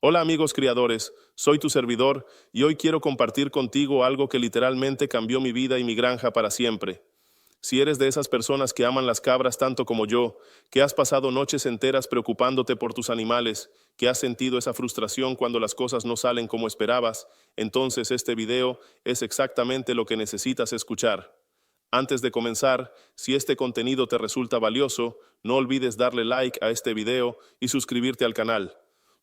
Hola amigos criadores, soy tu servidor y hoy quiero compartir contigo algo que literalmente cambió mi vida y mi granja para siempre. Si eres de esas personas que aman las cabras tanto como yo, que has pasado noches enteras preocupándote por tus animales, que has sentido esa frustración cuando las cosas no salen como esperabas, entonces este video es exactamente lo que necesitas escuchar. Antes de comenzar, si este contenido te resulta valioso, no olvides darle like a este video y suscribirte al canal.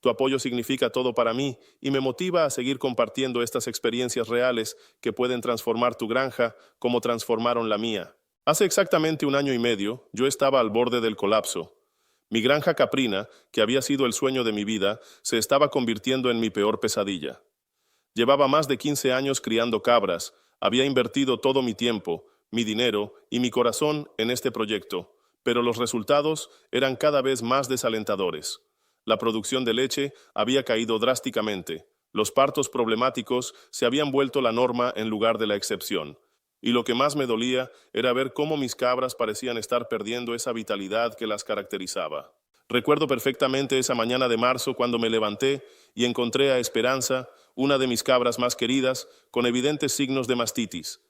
Tu apoyo significa todo para mí y me motiva a seguir compartiendo estas experiencias reales que pueden transformar tu granja como transformaron la mía. Hace exactamente 1 año y medio, yo estaba al borde del colapso. Mi granja caprina, que había sido el sueño de mi vida, se estaba convirtiendo en mi peor pesadilla. Llevaba más de 15 años criando cabras, había invertido todo mi tiempo, mi dinero y mi corazón en este proyecto, pero los resultados eran cada vez más desalentadores. La producción de leche había caído drásticamente, los partos problemáticos se habían vuelto la norma en lugar de la excepción. Y lo que más me dolía era ver cómo mis cabras parecían estar perdiendo esa vitalidad que las caracterizaba. Recuerdo perfectamente esa mañana de marzo cuando me levanté y encontré a Esperanza, una de mis cabras más queridas, con evidentes signos de mastitis.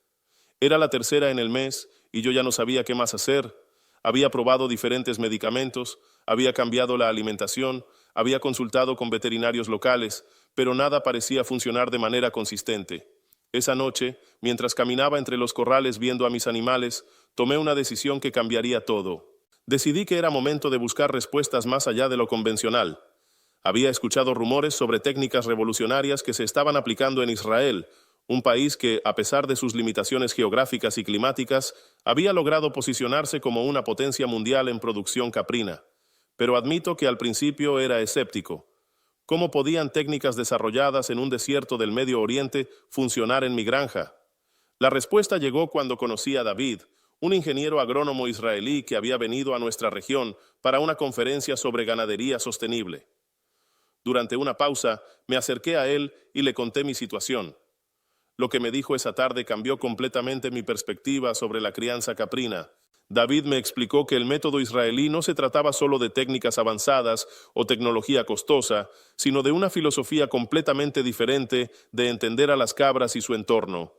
Era la tercera en el mes y yo ya no sabía qué más hacer. Había probado diferentes medicamentos, había cambiado la alimentación, había consultado con veterinarios locales, pero nada parecía funcionar de manera consistente. Esa noche, mientras caminaba entre los corrales viendo a mis animales, tomé una decisión que cambiaría todo. Decidí que era momento de buscar respuestas más allá de lo convencional. Había escuchado rumores sobre técnicas revolucionarias que se estaban aplicando en Israel, un país que, a pesar de sus limitaciones geográficas y climáticas, había logrado posicionarse como una potencia mundial en producción caprina. Pero admito que al principio era escéptico. ¿Cómo podían técnicas desarrolladas en un desierto del Medio Oriente funcionar en mi granja? La respuesta llegó cuando conocí a David, un ingeniero agrónomo israelí que había venido a nuestra región para una conferencia sobre ganadería sostenible. Durante una pausa, me acerqué a él y le conté mi situación. Lo que me dijo esa tarde cambió completamente mi perspectiva sobre la crianza caprina. David me explicó que el método israelí no se trataba solo de técnicas avanzadas o tecnología costosa, sino de una filosofía completamente diferente de entender a las cabras y su entorno.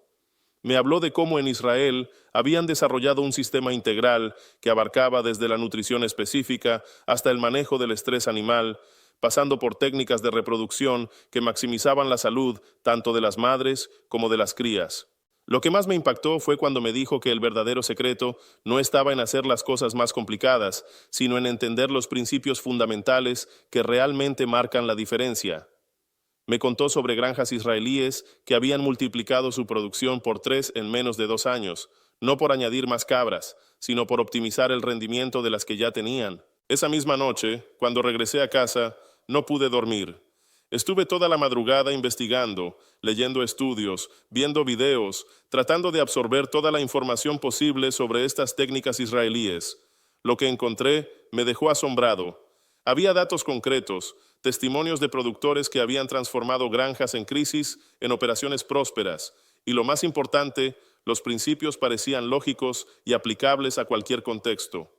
Me habló de cómo en Israel habían desarrollado un sistema integral que abarcaba desde la nutrición específica hasta el manejo del estrés animal, pasando por técnicas de reproducción que maximizaban la salud tanto de las madres como de las crías. Lo que más me impactó fue cuando me dijo que el verdadero secreto no estaba en hacer las cosas más complicadas, sino en entender los principios fundamentales que realmente marcan la diferencia. Me contó sobre granjas israelíes que habían multiplicado su producción por 3 en menos de 2 años, no por añadir más cabras, sino por optimizar el rendimiento de las que ya tenían. Esa misma noche, cuando regresé a casa, no pude dormir. Estuve toda la madrugada investigando, leyendo estudios, viendo videos, tratando de absorber toda la información posible sobre estas técnicas israelíes. Lo que encontré me dejó asombrado. Había datos concretos, testimonios de productores que habían transformado granjas en crisis en operaciones prósperas, y lo más importante, los principios parecían lógicos y aplicables a cualquier contexto.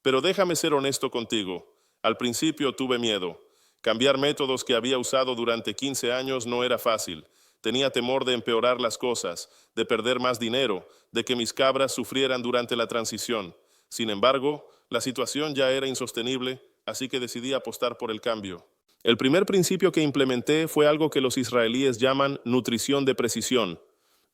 Pero déjame ser honesto contigo. Al principio tuve miedo. Cambiar métodos que había usado durante 15 años no era fácil. Tenía temor de empeorar las cosas, de perder más dinero, de que mis cabras sufrieran durante la transición. Sin embargo, la situación ya era insostenible, así que decidí apostar por el cambio. El primer principio que implementé fue algo que los israelíes llaman nutrición de precisión.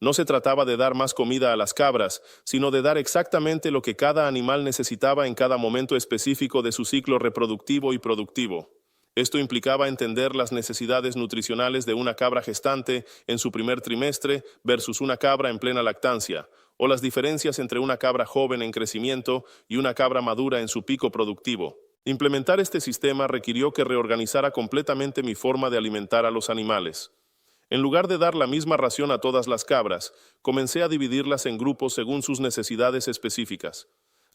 No se trataba de dar más comida a las cabras, sino de dar exactamente lo que cada animal necesitaba en cada momento específico de su ciclo reproductivo y productivo. Esto implicaba entender las necesidades nutricionales de una cabra gestante en su primer trimestre versus una cabra en plena lactancia, o las diferencias entre una cabra joven en crecimiento y una cabra madura en su pico productivo. Implementar este sistema requirió que reorganizara completamente mi forma de alimentar a los animales. En lugar de dar la misma ración a todas las cabras, comencé a dividirlas en grupos según sus necesidades específicas.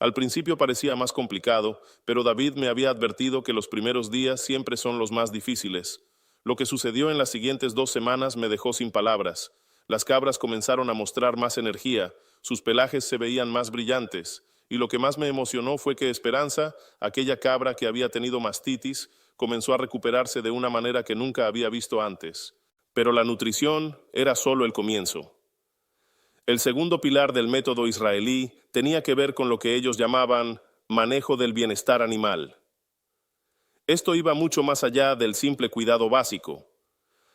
Al principio parecía más complicado, pero David me había advertido que los primeros días siempre son los más difíciles. Lo que sucedió en las siguientes 2 semanas me dejó sin palabras. Las cabras comenzaron a mostrar más energía, sus pelajes se veían más brillantes, y lo que más me emocionó fue que Esperanza, aquella cabra que había tenido mastitis, comenzó a recuperarse de una manera que nunca había visto antes. Pero la nutrición era solo el comienzo. El segundo pilar del método israelí tenía que ver con lo que ellos llamaban manejo del bienestar animal. Esto iba mucho más allá del simple cuidado básico.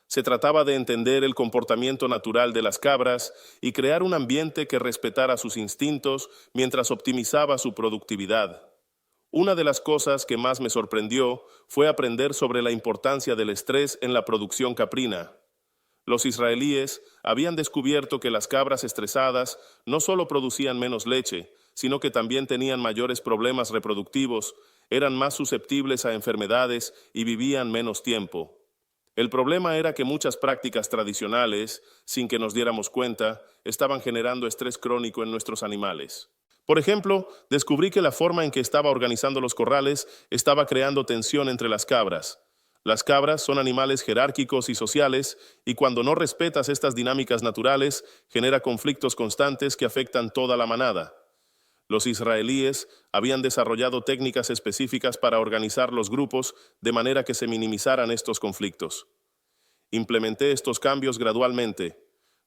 Se trataba de entender el comportamiento natural de las cabras y crear un ambiente que respetara sus instintos mientras optimizaba su productividad. Una de las cosas que más me sorprendió fue aprender sobre la importancia del estrés en la producción caprina. Los israelíes habían descubierto que las cabras estresadas no solo producían menos leche, sino que también tenían mayores problemas reproductivos, eran más susceptibles a enfermedades y vivían menos tiempo. El problema era que muchas prácticas tradicionales, sin que nos diéramos cuenta, estaban generando estrés crónico en nuestros animales. Por ejemplo, descubrí que la forma en que estaba organizando los corrales estaba creando tensión entre las cabras. Las cabras son animales jerárquicos y sociales, y cuando no respetas estas dinámicas naturales, genera conflictos constantes que afectan toda la manada. Los israelíes habían desarrollado técnicas específicas para organizar los grupos de manera que se minimizaran estos conflictos. Implementé estos cambios gradualmente.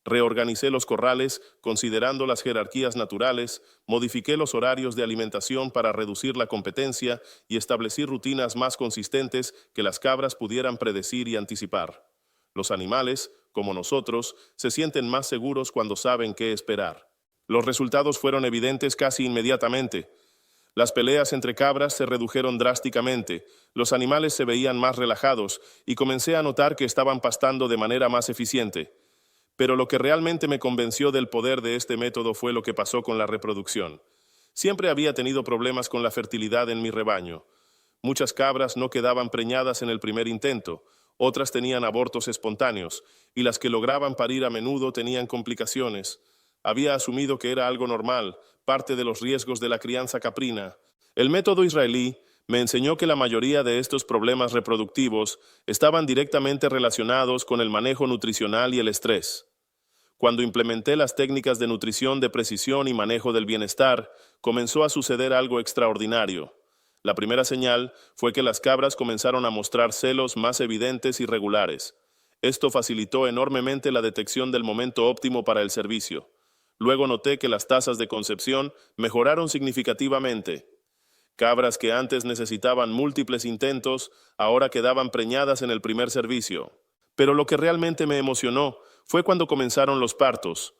Reorganicé los corrales considerando las jerarquías naturales, modifiqué los horarios de alimentación para reducir la competencia y establecí rutinas más consistentes que las cabras pudieran predecir y anticipar. Los animales, como nosotros, se sienten más seguros cuando saben qué esperar. Los resultados fueron evidentes casi inmediatamente. Las peleas entre cabras se redujeron drásticamente, los animales se veían más relajados y comencé a notar que estaban pastando de manera más eficiente. Pero lo que realmente me convenció del poder de este método fue lo que pasó con la reproducción. Siempre había tenido problemas con la fertilidad en mi rebaño. Muchas cabras no quedaban preñadas en el primer intento, otras tenían abortos espontáneos, y las que lograban parir a menudo tenían complicaciones. Había asumido que era algo normal, parte de los riesgos de la crianza caprina. El método israelí me enseñó que la mayoría de estos problemas reproductivos estaban directamente relacionados con el manejo nutricional y el estrés. Cuando implementé las técnicas de nutrición de precisión y manejo del bienestar, comenzó a suceder algo extraordinario. La primera señal fue que las cabras comenzaron a mostrar celos más evidentes y regulares. Esto facilitó enormemente la detección del momento óptimo para el servicio. Luego noté que las tasas de concepción mejoraron significativamente. Cabras que antes necesitaban múltiples intentos, ahora quedaban preñadas en el primer servicio. Pero lo que realmente me emocionó fue cuando comenzaron los partos.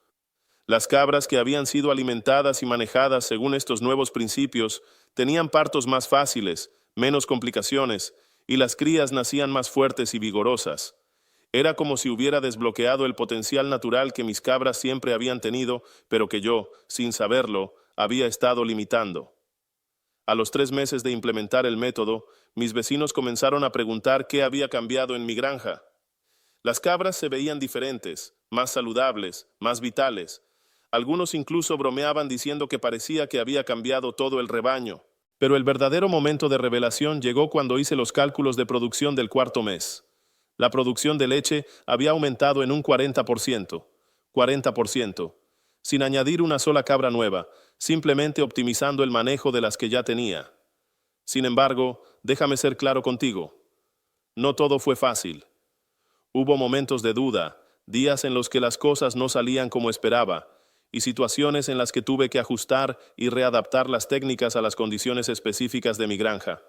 Las cabras que habían sido alimentadas y manejadas según estos nuevos principios tenían partos más fáciles, menos complicaciones, y las crías nacían más fuertes y vigorosas. Era como si hubiera desbloqueado el potencial natural que mis cabras siempre habían tenido, pero que yo, sin saberlo, había estado limitando. A los 3 meses de implementar el método, mis vecinos comenzaron a preguntar qué había cambiado en mi granja. Las cabras se veían diferentes, más saludables, más vitales. Algunos incluso bromeaban diciendo que parecía que había cambiado todo el rebaño. Pero el verdadero momento de revelación llegó cuando hice los cálculos de producción del 4.º mes. La producción de leche había aumentado en un 40%, sin añadir una sola cabra nueva, simplemente optimizando el manejo de las que ya tenía. Sin embargo, déjame ser claro contigo. No todo fue fácil. Hubo momentos de duda, días en los que las cosas no salían como esperaba, y situaciones en las que tuve que ajustar y readaptar las técnicas a las condiciones específicas de mi granja.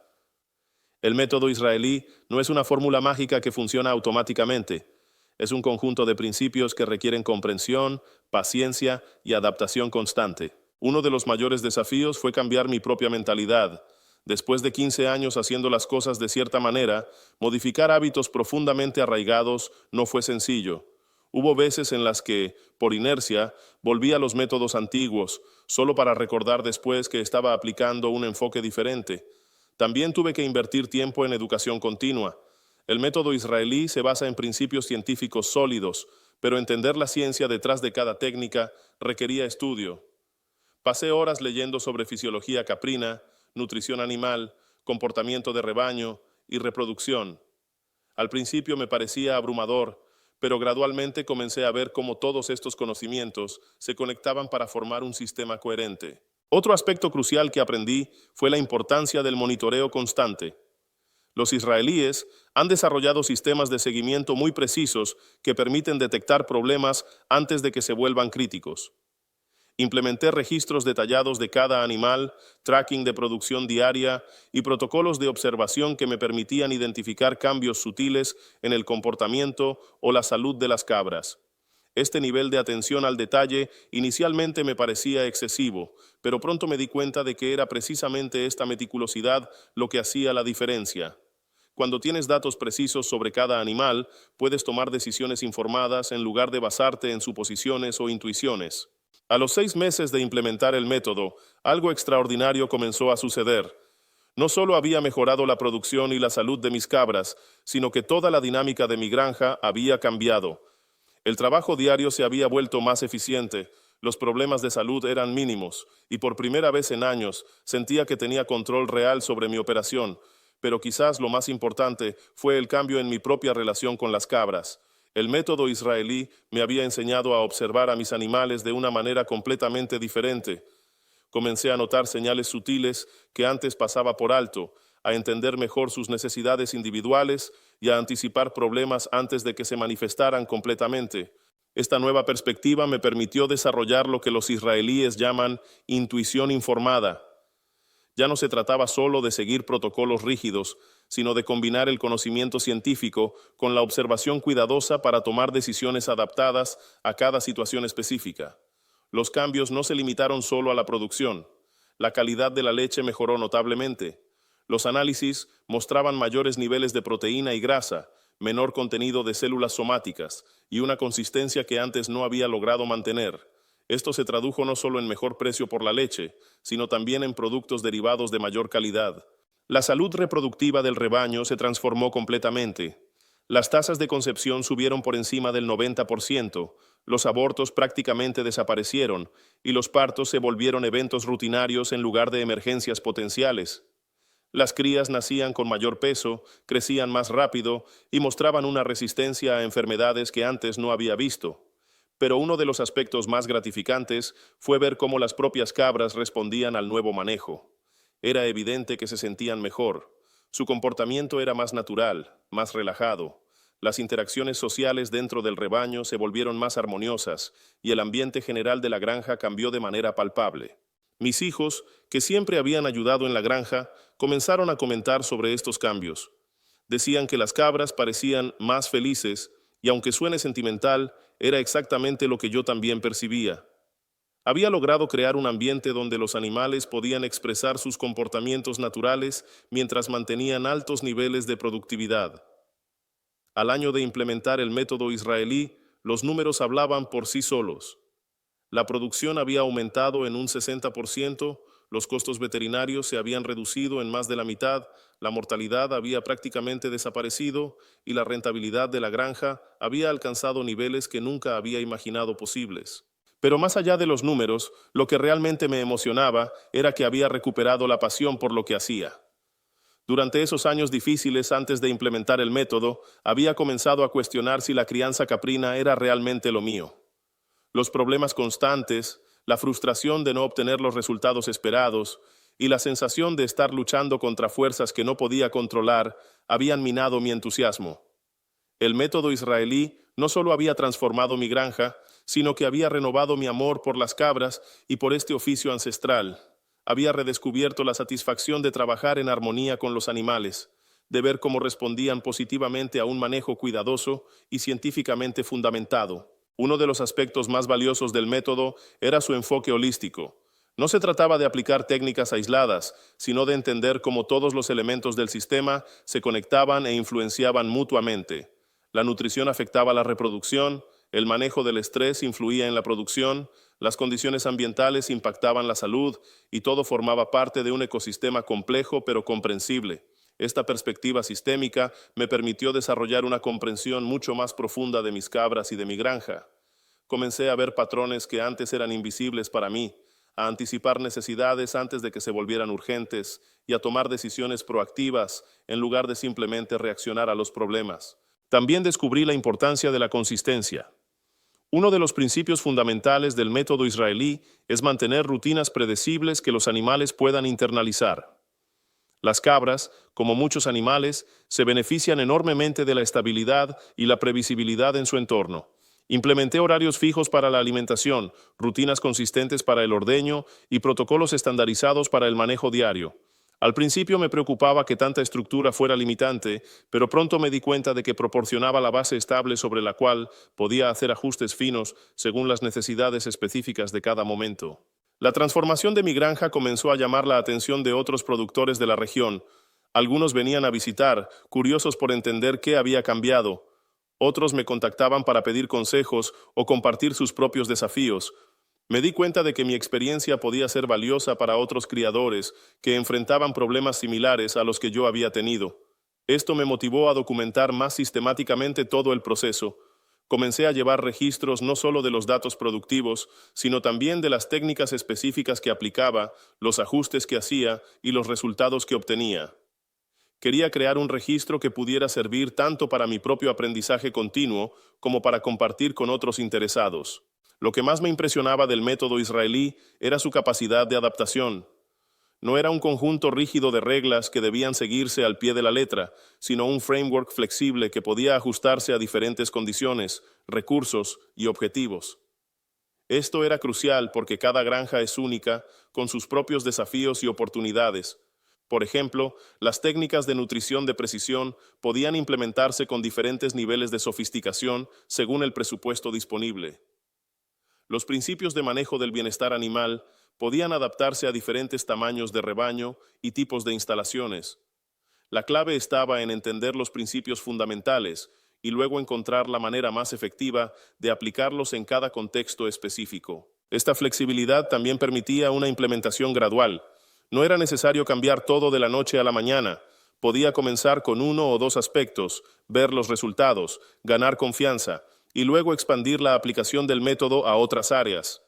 El método israelí no es una fórmula mágica que funciona automáticamente. Es un conjunto de principios que requieren comprensión, paciencia y adaptación constante. Uno de los mayores desafíos fue cambiar mi propia mentalidad. Después de 15 años haciendo las cosas de cierta manera, modificar hábitos profundamente arraigados no fue sencillo. Hubo veces en las que, por inercia, volví a los métodos antiguos, solo para recordar después que estaba aplicando un enfoque diferente. También tuve que invertir tiempo en educación continua. El método israelí se basa en principios científicos sólidos, pero entender la ciencia detrás de cada técnica requería estudio. Pasé horas leyendo sobre fisiología caprina, nutrición animal, comportamiento de rebaño y reproducción. Al principio me parecía abrumador, pero gradualmente comencé a ver cómo todos estos conocimientos se conectaban para formar un sistema coherente. Otro aspecto crucial que aprendí fue la importancia del monitoreo constante. Los israelíes han desarrollado sistemas de seguimiento muy precisos que permiten detectar problemas antes de que se vuelvan críticos. Implementé registros detallados de cada animal, tracking de producción diaria y protocolos de observación que me permitían identificar cambios sutiles en el comportamiento o la salud de las cabras. Este nivel de atención al detalle inicialmente me parecía excesivo, pero pronto me di cuenta de que era precisamente esta meticulosidad lo que hacía la diferencia. Cuando tienes datos precisos sobre cada animal, puedes tomar decisiones informadas en lugar de basarte en suposiciones o intuiciones. A los 6 meses de implementar el método, algo extraordinario comenzó a suceder. No solo había mejorado la producción y la salud de mis cabras, sino que toda la dinámica de mi granja había cambiado. El trabajo diario se había vuelto más eficiente, los problemas de salud eran mínimos, y por primera vez en años sentía que tenía control real sobre mi operación. Pero quizás lo más importante fue el cambio en mi propia relación con las cabras. El método israelí me había enseñado a observar a mis animales de una manera completamente diferente. Comencé a notar señales sutiles que antes pasaba por alto, a entender mejor sus necesidades individuales y a anticipar problemas antes de que se manifestaran completamente. Esta nueva perspectiva me permitió desarrollar lo que los israelíes llaman intuición informada. Ya no se trataba solo de seguir protocolos rígidos, sino de combinar el conocimiento científico con la observación cuidadosa para tomar decisiones adaptadas a cada situación específica. Los cambios no se limitaron solo a la producción. La calidad de la leche mejoró notablemente. Los análisis mostraban mayores niveles de proteína y grasa, menor contenido de células somáticas y una consistencia que antes no había logrado mantener. Esto se tradujo no solo en mejor precio por la leche, sino también en productos derivados de mayor calidad. La salud reproductiva del rebaño se transformó completamente. Las tasas de concepción subieron por encima del 90%, los abortos prácticamente desaparecieron y los partos se volvieron eventos rutinarios en lugar de emergencias potenciales. Las crías nacían con mayor peso, crecían más rápido y mostraban una resistencia a enfermedades que antes no había visto. Pero uno de los aspectos más gratificantes fue ver cómo las propias cabras respondían al nuevo manejo. Era evidente que se sentían mejor. Su comportamiento era más natural, más relajado. Las interacciones sociales dentro del rebaño se volvieron más armoniosas y el ambiente general de la granja cambió de manera palpable. Mis hijos, que siempre habían ayudado en la granja, comenzaron a comentar sobre estos cambios. Decían que las cabras parecían más felices y, aunque suene sentimental, era exactamente lo que yo también percibía. Había logrado crear un ambiente donde los animales podían expresar sus comportamientos naturales mientras mantenían altos niveles de productividad. Al año de implementar el método israelí, los números hablaban por sí solos. La producción había aumentado en un 60%, los costos veterinarios se habían reducido en más de la mitad, la mortalidad había prácticamente desaparecido y la rentabilidad de la granja había alcanzado niveles que nunca había imaginado posibles. Pero más allá de los números, lo que realmente me emocionaba era que había recuperado la pasión por lo que hacía. Durante esos años difíciles antes de implementar el método, había comenzado a cuestionar si la crianza caprina era realmente lo mío. Los problemas constantes, la frustración de no obtener los resultados esperados y la sensación de estar luchando contra fuerzas que no podía controlar habían minado mi entusiasmo. El método israelí no solo había transformado mi granja, sino que había renovado mi amor por las cabras y por este oficio ancestral. Había redescubierto la satisfacción de trabajar en armonía con los animales, de ver cómo respondían positivamente a un manejo cuidadoso y científicamente fundamentado. Uno de los aspectos más valiosos del método era su enfoque holístico. No se trataba de aplicar técnicas aisladas, sino de entender cómo todos los elementos del sistema se conectaban e influenciaban mutuamente. La nutrición afectaba la reproducción, el manejo del estrés influía en la producción, las condiciones ambientales impactaban la salud y todo formaba parte de un ecosistema complejo pero comprensible. Esta perspectiva sistémica me permitió desarrollar una comprensión mucho más profunda de mis cabras y de mi granja. Comencé a ver patrones que antes eran invisibles para mí, a anticipar necesidades antes de que se volvieran urgentes y a tomar decisiones proactivas en lugar de simplemente reaccionar a los problemas. También descubrí la importancia de la consistencia. Uno de los principios fundamentales del método israelí es mantener rutinas predecibles que los animales puedan internalizar. Las cabras, como muchos animales, se benefician enormemente de la estabilidad y la previsibilidad en su entorno. Implementé horarios fijos para la alimentación, rutinas consistentes para el ordeño y protocolos estandarizados para el manejo diario. Al principio me preocupaba que tanta estructura fuera limitante, pero pronto me di cuenta de que proporcionaba la base estable sobre la cual podía hacer ajustes finos según las necesidades específicas de cada momento. La transformación de mi granja comenzó a llamar la atención de otros productores de la región. Algunos venían a visitar, curiosos por entender qué había cambiado. Otros me contactaban para pedir consejos o compartir sus propios desafíos. Me di cuenta de que mi experiencia podía ser valiosa para otros criadores que enfrentaban problemas similares a los que yo había tenido. Esto me motivó a documentar más sistemáticamente todo el proceso. Comencé a llevar registros no solo de los datos productivos, sino también de las técnicas específicas que aplicaba, los ajustes que hacía y los resultados que obtenía. Quería crear un registro que pudiera servir tanto para mi propio aprendizaje continuo como para compartir con otros interesados. Lo que más me impresionaba del método israelí era su capacidad de adaptación. No era un conjunto rígido de reglas que debían seguirse al pie de la letra, sino un framework flexible que podía ajustarse a diferentes condiciones, recursos y objetivos. Esto era crucial porque cada granja es única, con sus propios desafíos y oportunidades. Por ejemplo, las técnicas de nutrición de precisión podían implementarse con diferentes niveles de sofisticación según el presupuesto disponible. Los principios de manejo del bienestar animal podían adaptarse a diferentes tamaños de rebaño y tipos de instalaciones. La clave estaba en entender los principios fundamentales y luego encontrar la manera más efectiva de aplicarlos en cada contexto específico. Esta flexibilidad también permitía una implementación gradual. No era necesario cambiar todo de la noche a la mañana. Podía comenzar con uno o dos aspectos, ver los resultados, ganar confianza y luego expandir la aplicación del método a otras áreas.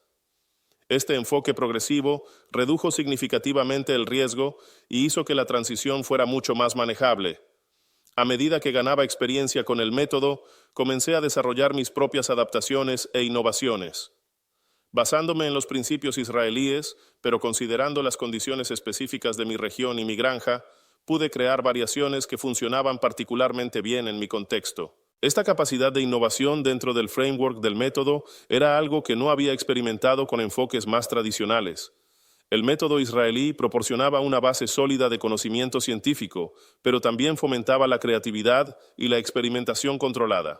Este enfoque progresivo redujo significativamente el riesgo y hizo que la transición fuera mucho más manejable. A medida que ganaba experiencia con el método, comencé a desarrollar mis propias adaptaciones e innovaciones. Basándome en los principios israelíes, pero considerando las condiciones específicas de mi región y mi granja, pude crear variaciones que funcionaban particularmente bien en mi contexto. Esta capacidad de innovación dentro del framework del método era algo que no había experimentado con enfoques más tradicionales. El método israelí proporcionaba una base sólida de conocimiento científico, pero también fomentaba la creatividad y la experimentación controlada.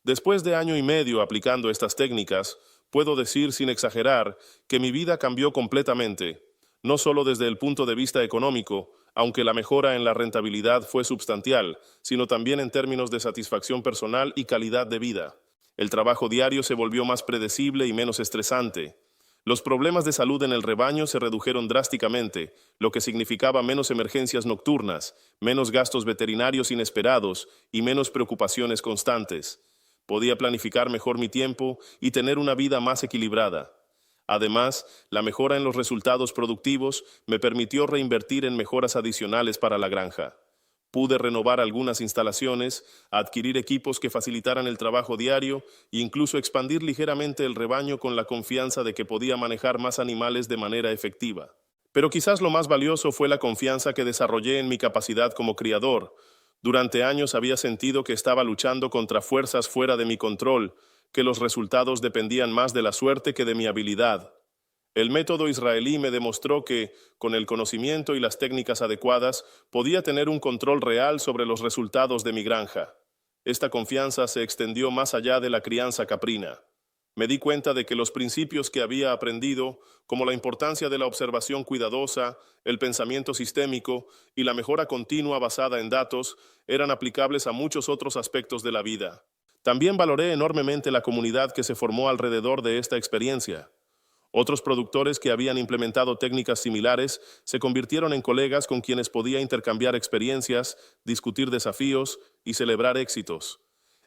Después de año y medio aplicando estas técnicas, puedo decir sin exagerar que mi vida cambió completamente, no solo desde el punto de vista económico, aunque la mejora en la rentabilidad fue substancial, sino también en términos de satisfacción personal y calidad de vida. El trabajo diario se volvió más predecible y menos estresante. Los problemas de salud en el rebaño se redujeron drásticamente, lo que significaba menos emergencias nocturnas, menos gastos veterinarios inesperados y menos preocupaciones constantes. Podía planificar mejor mi tiempo y tener una vida más equilibrada. Además, la mejora en los resultados productivos me permitió reinvertir en mejoras adicionales para la granja. Pude renovar algunas instalaciones, adquirir equipos que facilitaran el trabajo diario e incluso expandir ligeramente el rebaño con la confianza de que podía manejar más animales de manera efectiva. Pero quizás lo más valioso fue la confianza que desarrollé en mi capacidad como criador. Durante años había sentido que estaba luchando contra fuerzas fuera de mi control, que los resultados dependían más de la suerte que de mi habilidad. El método israelí me demostró que, con el conocimiento y las técnicas adecuadas, podía tener un control real sobre los resultados de mi granja. Esta confianza se extendió más allá de la crianza caprina. Me di cuenta de que los principios que había aprendido, como la importancia de la observación cuidadosa, el pensamiento sistémico y la mejora continua basada en datos, eran aplicables a muchos otros aspectos de la vida. También valoré enormemente la comunidad que se formó alrededor de esta experiencia. Otros productores que habían implementado técnicas similares se convirtieron en colegas con quienes podía intercambiar experiencias, discutir desafíos y celebrar éxitos.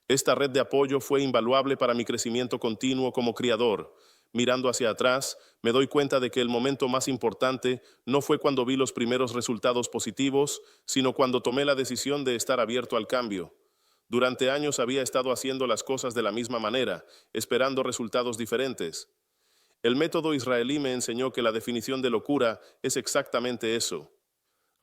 Esta red de apoyo fue invaluable para mi crecimiento continuo como criador. Mirando hacia atrás, me doy cuenta de que el momento más importante no fue cuando vi los primeros resultados positivos, sino cuando tomé la decisión de estar abierto al cambio. Durante años había estado haciendo las cosas de la misma manera, esperando resultados diferentes. El método israelí me enseñó que la definición de locura es exactamente eso: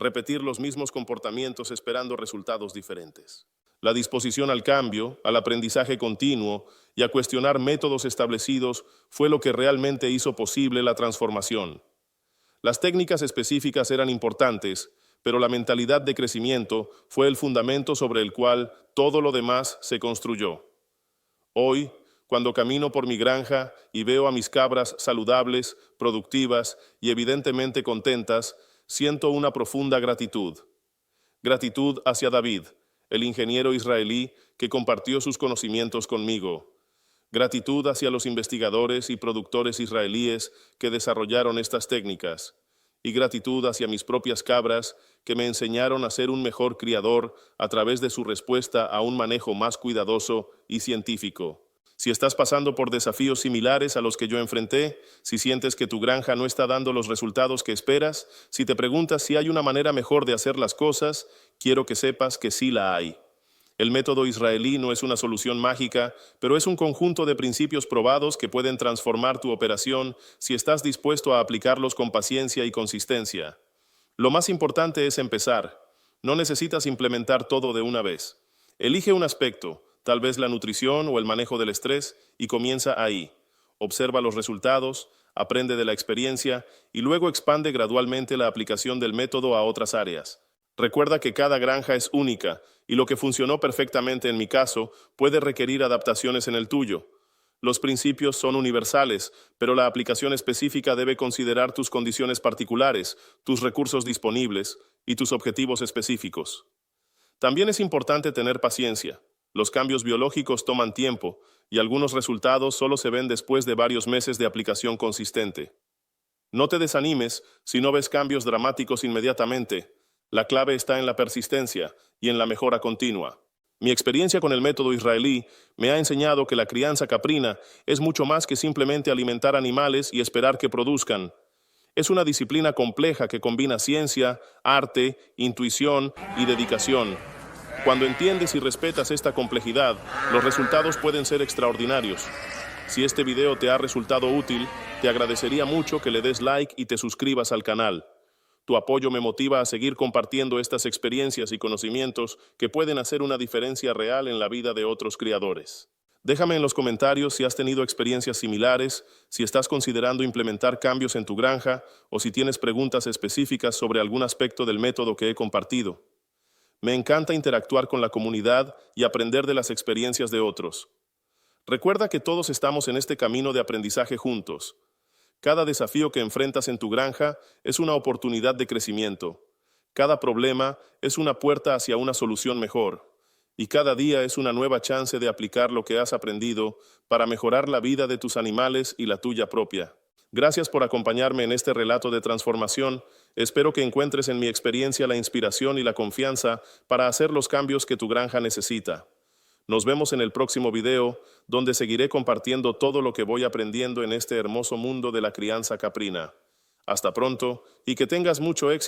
repetir los mismos comportamientos esperando resultados diferentes. La disposición al cambio, al aprendizaje continuo y a cuestionar métodos establecidos fue lo que realmente hizo posible la transformación. Las técnicas específicas eran importantes, pero la mentalidad de crecimiento fue el fundamento sobre el cual todo lo demás se construyó. Hoy, cuando camino por mi granja y veo a mis cabras saludables, productivas y evidentemente contentas, siento una profunda gratitud. Gratitud hacia David, el ingeniero israelí que compartió sus conocimientos conmigo. Gratitud hacia los investigadores y productores israelíes que desarrollaron estas técnicas. Y gratitud hacia mis propias cabras que me enseñaron a ser un mejor criador a través de su respuesta a un manejo más cuidadoso y científico. Si estás pasando por desafíos similares a los que yo enfrenté, si sientes que tu granja no está dando los resultados que esperas, si te preguntas si hay una manera mejor de hacer las cosas, quiero que sepas que sí la hay. El método israelí no es una solución mágica, pero es un conjunto de principios probados que pueden transformar tu operación si estás dispuesto a aplicarlos con paciencia y consistencia. Lo más importante es empezar. No necesitas implementar todo de una vez. Elige un aspecto, tal vez la nutrición o el manejo del estrés, y comienza ahí. Observa los resultados, aprende de la experiencia y luego expande gradualmente la aplicación del método a otras áreas. Recuerda que cada granja es única y lo que funcionó perfectamente en mi caso puede requerir adaptaciones en el tuyo. Los principios son universales, pero la aplicación específica debe considerar tus condiciones particulares, tus recursos disponibles y tus objetivos específicos. También es importante tener paciencia. Los cambios biológicos toman tiempo y algunos resultados solo se ven después de varios meses de aplicación consistente. No te desanimes si no ves cambios dramáticos inmediatamente. La clave está en la persistencia y en la mejora continua. Mi experiencia con el método israelí me ha enseñado que la crianza caprina es mucho más que simplemente alimentar animales y esperar que produzcan. Es una disciplina compleja que combina ciencia, arte, intuición y dedicación. Cuando entiendes y respetas esta complejidad, los resultados pueden ser extraordinarios. Si este video te ha resultado útil, te agradecería mucho que le des like y te suscribas al canal. Tu apoyo me motiva a seguir compartiendo estas experiencias y conocimientos que pueden hacer una diferencia real en la vida de otros criadores. Déjame en los comentarios si has tenido experiencias similares, si estás considerando implementar cambios en tu granja o si tienes preguntas específicas sobre algún aspecto del método que he compartido. Me encanta interactuar con la comunidad y aprender de las experiencias de otros. Recuerda que todos estamos en este camino de aprendizaje juntos. Cada desafío que enfrentas en tu granja es una oportunidad de crecimiento. Cada problema es una puerta hacia una solución mejor. Y cada día es una nueva chance de aplicar lo que has aprendido para mejorar la vida de tus animales y la tuya propia. Gracias por acompañarme en este relato de transformación. Espero que encuentres en mi experiencia la inspiración y la confianza para hacer los cambios que tu granja necesita. Nos vemos en el próximo video, donde seguiré compartiendo todo lo que voy aprendiendo en este hermoso mundo de la crianza caprina. Hasta pronto y que tengas mucho éxito.